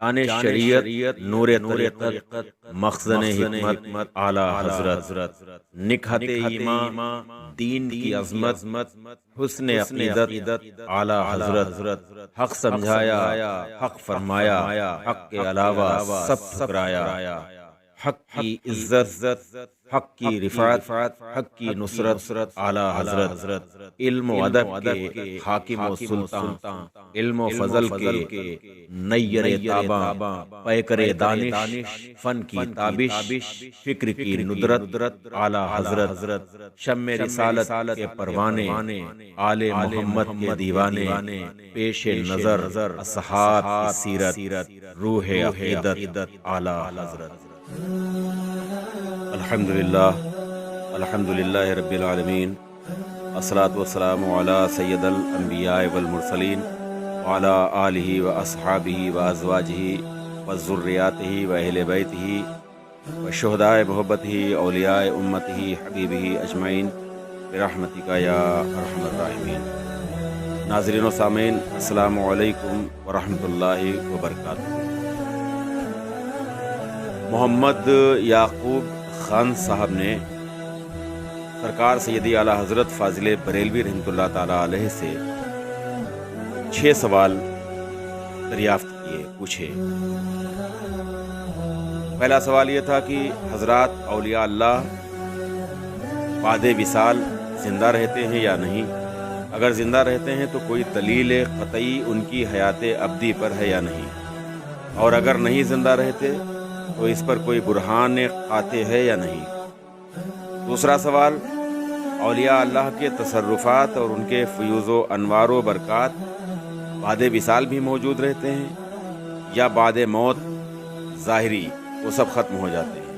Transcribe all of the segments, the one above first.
شان شریعت نور طریقت مخزن حکمت اعلی حضرت نکہت ایمان دین کی عظمت حسن عقیدت اعلی حضرت حق سمجھایا حق فرمایا حق کے علاوہ سب ٹھکرایا حق کی عزت حق کی رفعت حق کی نصرت اعلی حضرت علم و ادب کے حاکم و سلطان علم و فضل کے نیر تاباں پیکر دانش فن کی تابش فکر کی ندرت اعلی حضرت شمع رسالت کے پروانے آل محمد کے دیوانے پیش نظر اصحاب کی سیرت روح عقیدت اعلی حضرت الحمدللہ رب العالمین الصلاۃ والسلام علی سید الانبیاء والمرسلین وعلی آلہ واصحابہ وازواجہ وذریاتہ واہل بیتہ وشہداء محبتہ اولیاء امتہ حبیبہ اجمعین برحمتک یا ارحم الراحمین۔ ناظرین و سامعین، السلام علیکم ورحمۃ اللہ وبرکاتہ۔ محمد یعقوب خان صاحب نے سرکار سیدی اعلیٰ حضرت فاضل بریلوی رحمۃ اللہ تعالیٰ علیہ سے 6 سوال دریافت کیے، پوچھے۔ پہلا سوال یہ تھا کہ حضرات اولیاء اللہ بعد وصال زندہ رہتے ہیں یا نہیں؟ اگر زندہ رہتے ہیں تو کوئی دلیل قطعی ان کی حیات ابدی پر ہے یا نہیں؟ اور اگر نہیں زندہ رہتے تو اس پر کوئی برہان قاطع ہے یا نہیں؟ دوسرا سوال، اولیاء اللہ کے تصرفات اور ان کے فیوز و انوار و برکات بعد وصال بھی موجود رہتے ہیں یا بعد موت ظاہری وہ سب ختم ہو جاتے ہیں؟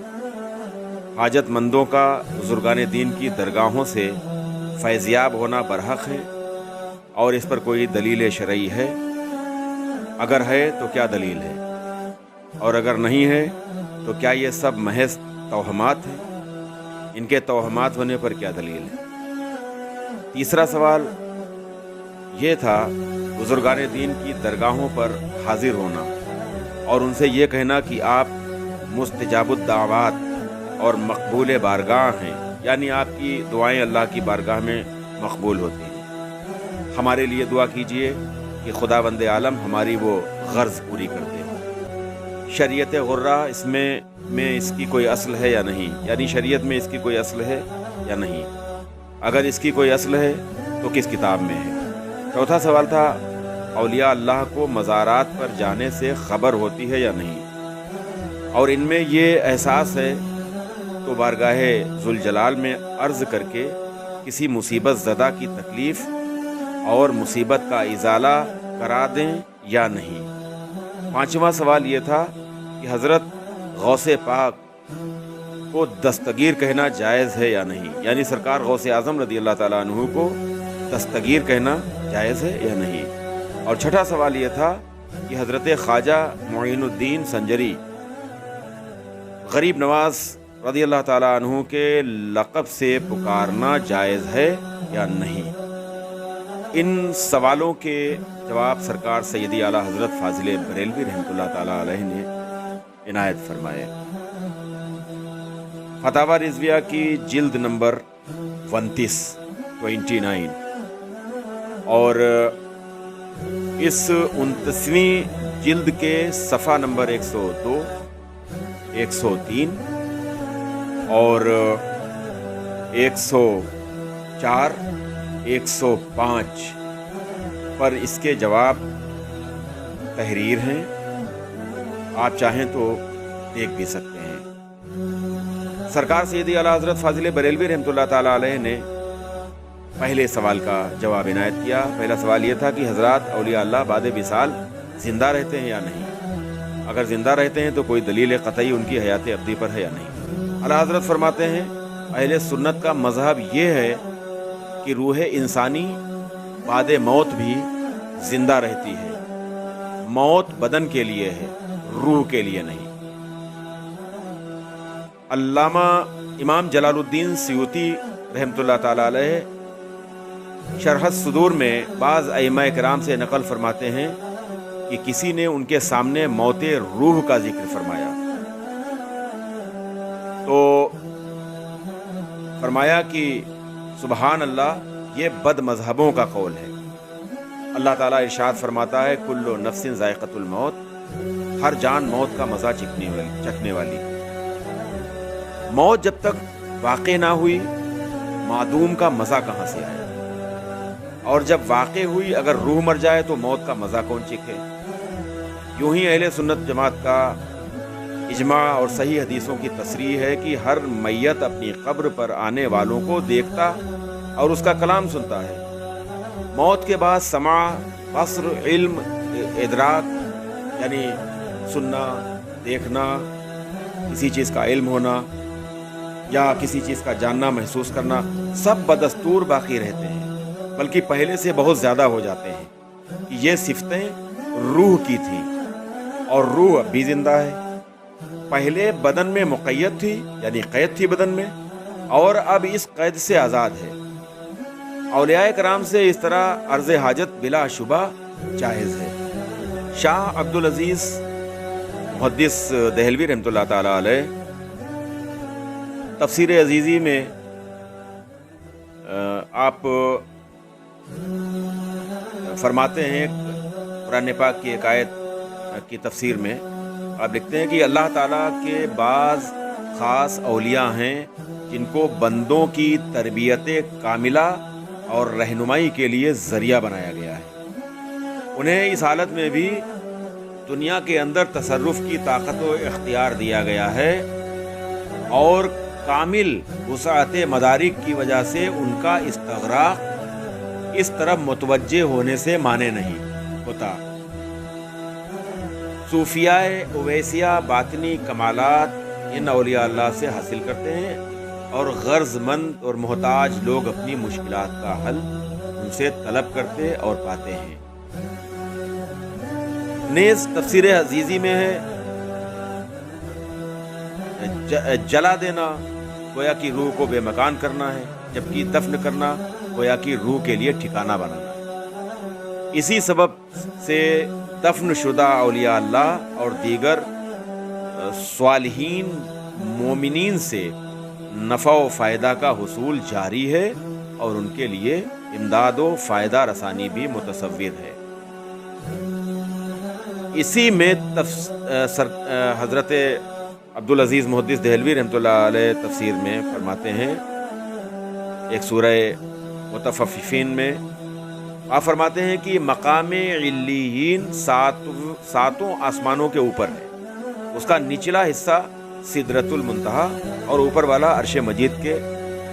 حاجت مندوں کا بزرگان دین کی درگاہوں سے فیضیاب ہونا برحق ہے اور اس پر کوئی دلیل شرعی ہے؟ اگر ہے تو کیا دلیل ہے؟ اور اگر نہیں ہے تو کیا یہ سب محض توہمات ہیں؟ ان کے توہمات ہونے پر کیا دلیل ہے؟ تیسرا سوال یہ تھا، بزرگان دین کی درگاہوں پر حاضر ہونا اور ان سے یہ کہنا کہ آپ مستجاب الدعوات اور مقبول بارگاہ ہیں، یعنی آپ کی دعائیں اللہ کی بارگاہ میں مقبول ہوتی ہیں، ہمارے لیے دعا کیجئے کہ خداوند عالم ہماری وہ غرض پوری کر دے۔ شریعت غرہ اس میں اس کی کوئی اصل ہے یا نہیں؟ یعنی شریعت میں اس کی کوئی اصل ہے یا نہیں؟ اگر اس کی کوئی اصل ہے تو کس کتاب میں ہے؟ چوتھا سوال تھا، اولیاء اللہ کو مزارات پر جانے سے خبر ہوتی ہے یا نہیں؟ اور ان میں یہ احساس ہے تو بارگاہ ذوالجلال میں عرض کر کے کسی مصیبت زدہ کی تکلیف اور مصیبت کا ازالہ کرا دیں یا نہیں؟ پانچواں سوال یہ تھا کہ حضرت غوث پاک کو دستگیر کہنا جائز ہے یا نہیں؟ یعنی سرکار غوث اعظم رضی اللہ تعالیٰ عنہ کو دستگیر کہنا جائز ہے یا نہیں؟ اور چھٹا سوال یہ تھا کہ حضرت خواجہ معین الدین سنجری غریب نواز رضی اللہ تعالیٰ عنہ کے لقب سے پکارنا جائز ہے یا نہیں؟ ان سوالوں کے جواب سرکار سیدی اعلیٰ حضرت فاضل بریلوی رحمۃ اللہ تعالیٰ علیہ نے عنایت فرمائے۔ فتاوی رضویہ کی جلد نمبر 29 اور اس 29ویں جلد کے صفحہ نمبر 102 103 اور 104 105 پر اس کے جواب تحریر ہیں، آپ چاہیں تو دیکھ بھی سکتے ہیں۔ سرکار سیدی اعلیٰ حضرت فاضل بریلوی رحمۃ اللہ تعالیٰ علیہ نے پہلے سوال کا جواب عنایت کیا۔ پہلا سوال یہ تھا کہ حضرات اولیاء اللہ بعد وصال زندہ رہتے ہیں یا نہیں؟ اگر زندہ رہتے ہیں تو کوئی دلیل قطعی ان کی حیات ابدی پر ہے یا نہیں؟ اعلیٰ حضرت فرماتے ہیں، اہل سنت کا مذہب یہ ہے کہ روح انسانی بعد موت بھی زندہ رہتی ہے۔ موت بدن کے لیے ہے، روح کے لیے نہیں۔ علامہ امام جلال الدین سیوطی رحمۃ اللہ تعالیٰ علیہ شرح الصدور میں بعض ائمہ کرام سے نقل فرماتے ہیں کہ کسی نے ان کے سامنے موت روح کا ذکر فرمایا تو فرمایا کہ سبحان اللہ، یہ بد مذہبوں کا قول ہے۔ اللہ تعالیٰ ارشاد فرماتا ہے کل نفس ذائقۃ الموت، ہر جان موت کا مزہ چکھنے والی۔ موت جب تک واقع نہ ہوئی، معدوم کا مزہ کہاں سے آیا؟ اور جب واقع ہوئی، اگر روح مر جائے تو موت کا مزہ کون چکھے؟ یوں ہی اہل سنت جماعت کا اجماع اور صحیح حدیثوں کی تصریح ہے کہ ہر میت اپنی قبر پر آنے والوں کو دیکھتا اور اس کا کلام سنتا ہے۔ موت کے بعد سماع، بصر، علم، ادراک یعنی سننا، دیکھنا، کسی چیز کا علم ہونا یا کسی چیز کا جاننا، محسوس کرنا، سب بدستور باقی رہتے ہیں، بلکہ پہلے سے بہت زیادہ ہو جاتے ہیں کہ یہ صفتیں روح کی تھیں اور روح اب بھی زندہ ہے۔ پہلے بدن میں مقید تھی یعنی قید تھی بدن میں، اور اب اس قید سے آزاد ہے۔ اولیاء کرام سے اس طرح عرض حاجت بلا شبہ جائز ہے۔ شاہ عبدالعزیز محدث دہلوی رحمۃ اللہ تعالی علیہ تفسیر عزیزی میں آپ فرماتے ہیں، قرآن پاک کی ایک آیت کی تفسیر میں آپ لکھتے ہیں کہ اللہ تعالیٰ کے بعض خاص اولیاء ہیں جن کو بندوں کی تربیت کاملہ اور رہنمائی کے لیے ذریعہ بنایا گیا ہے۔ انہیں اس حالت میں بھی دنیا کے اندر تصرف کی طاقت و اختیار دیا گیا ہے، اور کامل وسعت مدارک کی وجہ سے ان کا استغراق اس طرف متوجہ ہونے سے مانے نہیں ہوتا۔ صوفیاء اویسیہ باطنی کمالات ان اولیاء اللہ سے حاصل کرتے ہیں، اور غرض مند اور محتاج لوگ اپنی مشکلات کا حل ان سے طلب کرتے اور پاتے ہیں۔ نیز تفسیر عزیزی میں ہے جلا دینا گویا کہ روح کو بے مکان کرنا ہے، جبکہ دفن کرنا گویا کہ روح کے لیے ٹھکانہ بنانا۔ اسی سبب سے دفن شدہ اولیاء اللہ اور دیگر صالحین مومنین سے نفع و فائدہ کا حصول جاری ہے، اور ان کے لیے امداد و فائدہ رسانی بھی متصور ہے۔ اسی میں حضرت عبدالعزیز محدث دہلوی رحمۃ اللہ علیہ تفسیر میں فرماتے ہیں، ایک سورہ مطففین میں آپ فرماتے ہیں کہ مقام علیین ساتوں آسمانوں کے اوپر ہے، اس کا نچلا حصہ سدرۃ المنتہا اور اوپر والا عرش مجید کے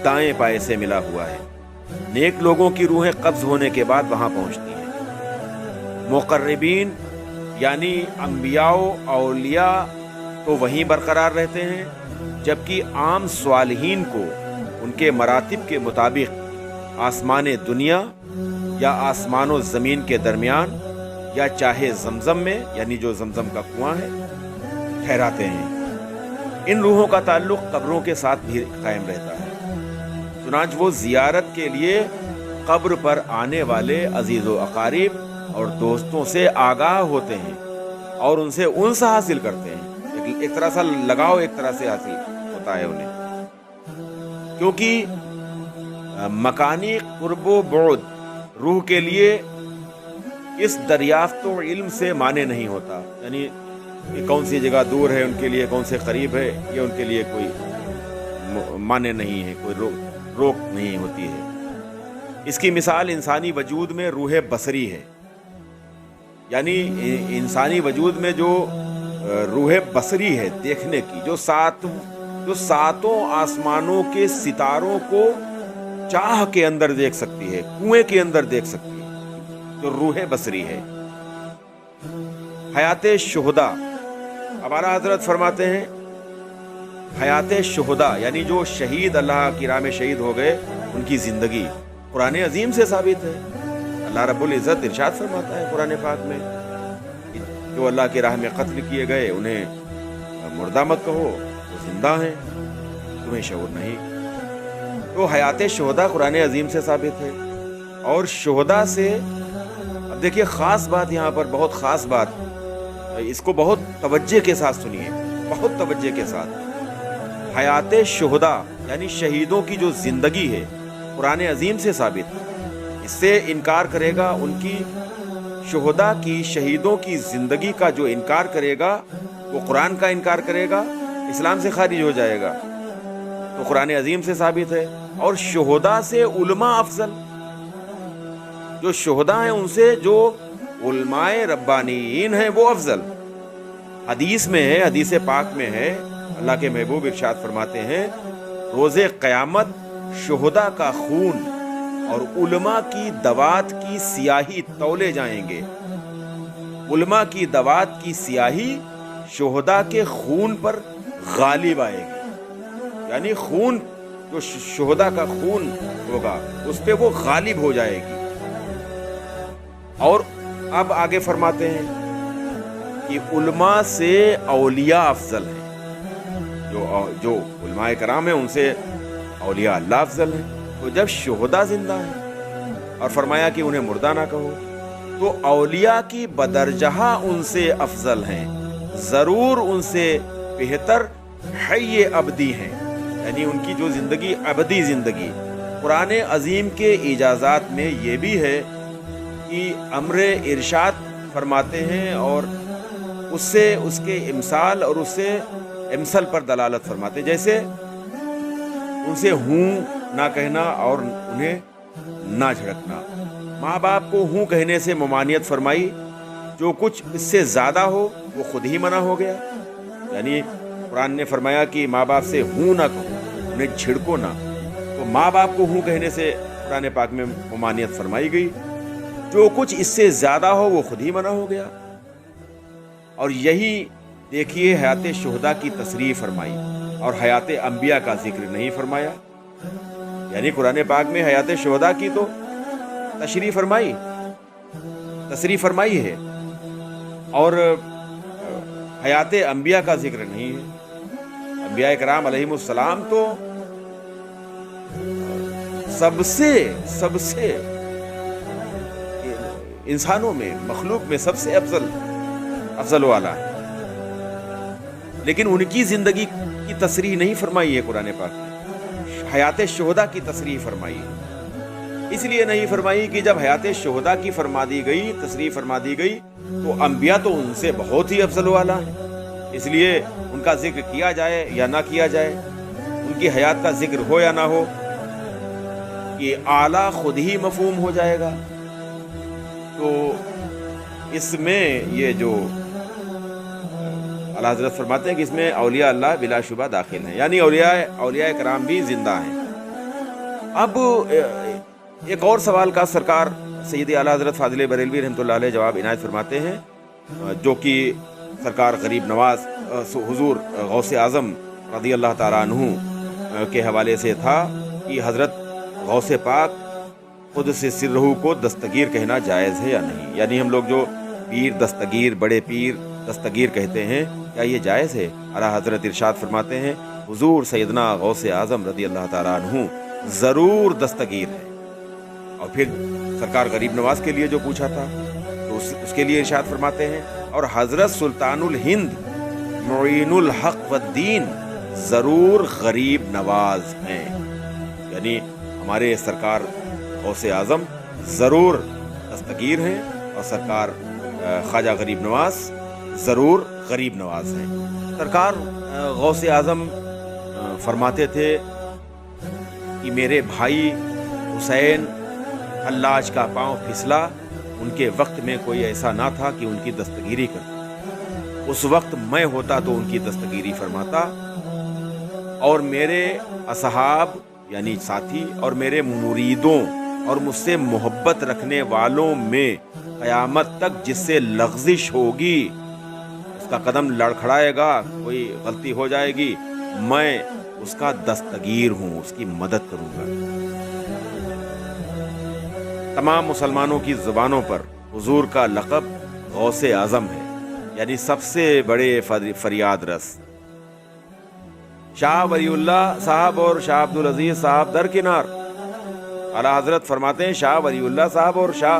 دائیں پائے سے ملا ہوا ہے۔ نیک لوگوں کی روحیں قبض ہونے کے بعد وہاں پہنچتی ہیں۔ مقربین یعنی انبیاء و اولیاء تو وہیں برقرار رہتے ہیں، جبکہ عام صالحین کو ان کے مراتب کے مطابق آسمان دنیا یا آسمان و زمین کے درمیان، یا چاہے زمزم میں یعنی جو زمزم کا کنواں ہے، ٹھہراتے ہیں۔ ان روحوں کا تعلق قبروں کے ساتھ بھی قائم رہتا ہے، چنانچہ وہ زیارت کے لیے قبر پر آنے والے عزیز و اقارب اور دوستوں سے آگاہ ہوتے ہیں اور ان سے انس حاصل کرتے ہیں۔ ایک طرح سے لگاؤ ایک طرح سے حاصل ہوتا ہے انہیں، کیونکہ مکانی قرب و بعد روح کے لیے اس دریافت و علم سے مانے نہیں ہوتا، یعنی کہ کون سی جگہ دور ہے ان کے لیے، کون سے قریب ہے، یہ ان کے لیے کوئی مانے نہیں ہے، کوئی روک نہیں ہوتی ہے۔ اس کی مثال انسانی وجود میں روح بصری ہے، یعنی انسانی وجود میں جو روح بصری ہے دیکھنے کی، جو ساتوں آسمانوں کے ستاروں کو چاہ کے اندر دیکھ سکتی ہے، کنویں کے اندر دیکھ سکتی ہے، جو روح بصری ہے۔ حیات شہداء، ہمارا حضرت فرماتے ہیں حیات شہداء یعنی جو شہید اللہ کی راہ میں شہید ہو گئے، ان کی زندگی قرآن عظیم سے ثابت ہے۔ اللہ رب العزت ارشاد فرماتا ہے قرآن پاک میں، جو اللہ کی راہ میں قتل کیے گئے انہیں مردہ مت کہو، وہ زندہ ہیں، تمہیں شعور نہیں۔ تو حیات شہداء قرآن عظیم سے ثابت ہے، اور شہداء سے اب دیکھیے خاص بات یہاں پر، بہت خاص بات، اس کو بہت توجہ کے ساتھ سنیے، بہت توجہ کے ساتھ۔ حیات شہداء یعنی شہیدوں کی جو زندگی ہے قرآن عظیم سے ثابت، اس سے انکار کرے گا، ان کی شہداء کی، شہیدوں کی زندگی کا جو انکار کرے گا وہ قرآن کا انکار کرے گا، اسلام سے خارج ہو جائے گا۔ تو قرآن عظیم سے ثابت ہے۔ اور شہداء سے علماء افضل، جو شہداء ہیں ان سے جو علماء ربانیین ہیں وہ افضل۔ حدیث میں ہے، حدیث پاک میں ہے، اللہ کے محبوب ارشاد فرماتے ہیں روز قیامت شہداء کا خون اور علماء کی دوات کی سیاہی تولے جائیں گے۔ علماء کی دوات کی سیاہی شہداء کے خون پر غالب آئے گی، یعنی خون جو شہداء کا خون ہوگا اس پہ وہ غالب ہو جائے گی۔ اور اب آگے فرماتے ہیں کہ علماء سے اولیاء افضل ہیں، جو علماء کرام ہیں ان سے اولیاء اللہ افضل ہیں۔ تو جب شہداء زندہ ہیں اور فرمایا کہ انہیں مردہ نہ کہو، تو اولیاء کی بدرجہ ان سے افضل ہیں، ضرور ان سے بہتر حی ابدی ہیں، یعنی ان کی جو زندگی ابدی زندگی۔ قرآن عظیم کے اجازات میں یہ بھی ہے کہ امر ارشاد فرماتے ہیں اور اس سے اس کے امثال اور اس سے امثل پر دلالت فرماتے ہیں، جیسے ان سے ہوں نہ کہنا اور انہیں نہ جھڑکنا۔ ماں باپ کو ہوں کہنے سے ممانعت فرمائی، جو کچھ اس سے زیادہ ہو وہ خود ہی منع ہو گیا، یعنی قرآن نے فرمایا کہ ماں باپ سے ہوں نہ کہو، انہیں جھڑکو نہ، تو ماں باپ کو ہوں کہنے سے قرآن پاک میں ممانعت فرمائی گئی، جو کچھ اس سے زیادہ ہو وہ خود ہی منع ہو گیا۔ اور یہی دیکھیے حیات شہداء کی تصریح فرمائی اور حیات انبیاء کا ذکر نہیں فرمایا، یعنی قرآن پاک میں حیات شہداء کی تو تصریح فرمائی ہے اور حیات انبیاء کا ذکر نہیں ہے۔ انبیاء کرام علیہم السلام تو سب سے انسانوں میں، مخلوق میں سب سے افضل والا ہے، لیکن ان کی زندگی کی تصریح نہیں فرمائی ہے قرآن پاک میں، حیات شہداء کی تصریح فرمائی ہے۔ اس لیے نہیں فرمائی کہ جب حیات شہداء کی تصریح فرما دی گئی تو انبیاء تو ان سے بہت ہی افضل والا ہے، اس لیے ان کا ذکر کیا جائے یا نہ کیا جائے، ان کی حیات کا ذکر ہو یا نہ ہو، یہ اعلیٰ خود ہی مفہوم ہو جائے گا۔ تو اس میں یہ جو اللہ حضرت فرماتے ہیں کہ اس میں اولیاء اللہ بلا شبہ داخل ہیں، یعنی اولیاء کرام بھی زندہ ہیں۔ اب ایک اور سوال کا سرکار سید اعلیٰ حضرت فاضل بریلوی رحمۃ اللہ علیہ جواب عنایت فرماتے ہیں، جو کہ سرکار غریب نواز حضور غوث اعظم رضی اللہ تعالیٰ عنہ کے حوالے سے تھا کہ حضرت غوث پاک خود سے سرہ کو دستگیر کہنا جائز ہے یا نہیں، یعنی ہم لوگ جو پیر دستگیر، بڑے پیر دستگیر کہتے ہیں، کیا یہ جائز ہے؟ اعلیٰ حضرت ارشاد فرماتے ہیں حضور سیدنا غوث اعظم رضی اللہ تعالیٰ عنہ ضرور دستگیر ہے۔ اور پھر سرکار غریب نواز کے لیے جو پوچھا تھا تو اس کے لیے ارشاد فرماتے ہیں اور حضرت سلطان الہند معین الحق والدین ضرور غریب نواز ہیں، یعنی ہمارے سرکار غوث اعظم ضرور دستگیر ہیں اور سرکار خواجہ غریب نواز ضرور غریب نواز ہیں۔ سرکار غوث اعظم فرماتے تھے کہ میرے بھائی حسین حلاج کا پاؤں پھسلا، ان کے وقت میں کوئی ایسا نہ تھا کہ ان کی دستگیری کرتا، اس وقت میں ہوتا تو ان کی دستگیری فرماتا، اور میرے اصحاب یعنی ساتھی اور میرے مریدوں اور مجھ سے محبت رکھنے والوں میں قیامت تک جس سے لغزش ہوگی، اس کا قدم لڑکھڑائے گا، کوئی غلطی ہو جائے گی، میں اس کا دستگیر ہوں، اس کی مدد کروں گا۔ تمام مسلمانوں کی زبانوں پر حضور کا لقب غوث اعظم ہے، یعنی سب سے بڑے فریاد رس۔ شاہ ولی اللہ صاحب اور شاہ عبدالعزیز صاحب درکنار۔ اعلیٰ حضرت فرماتے ہیں شاہ ولی اللہ صاحب اور شاہ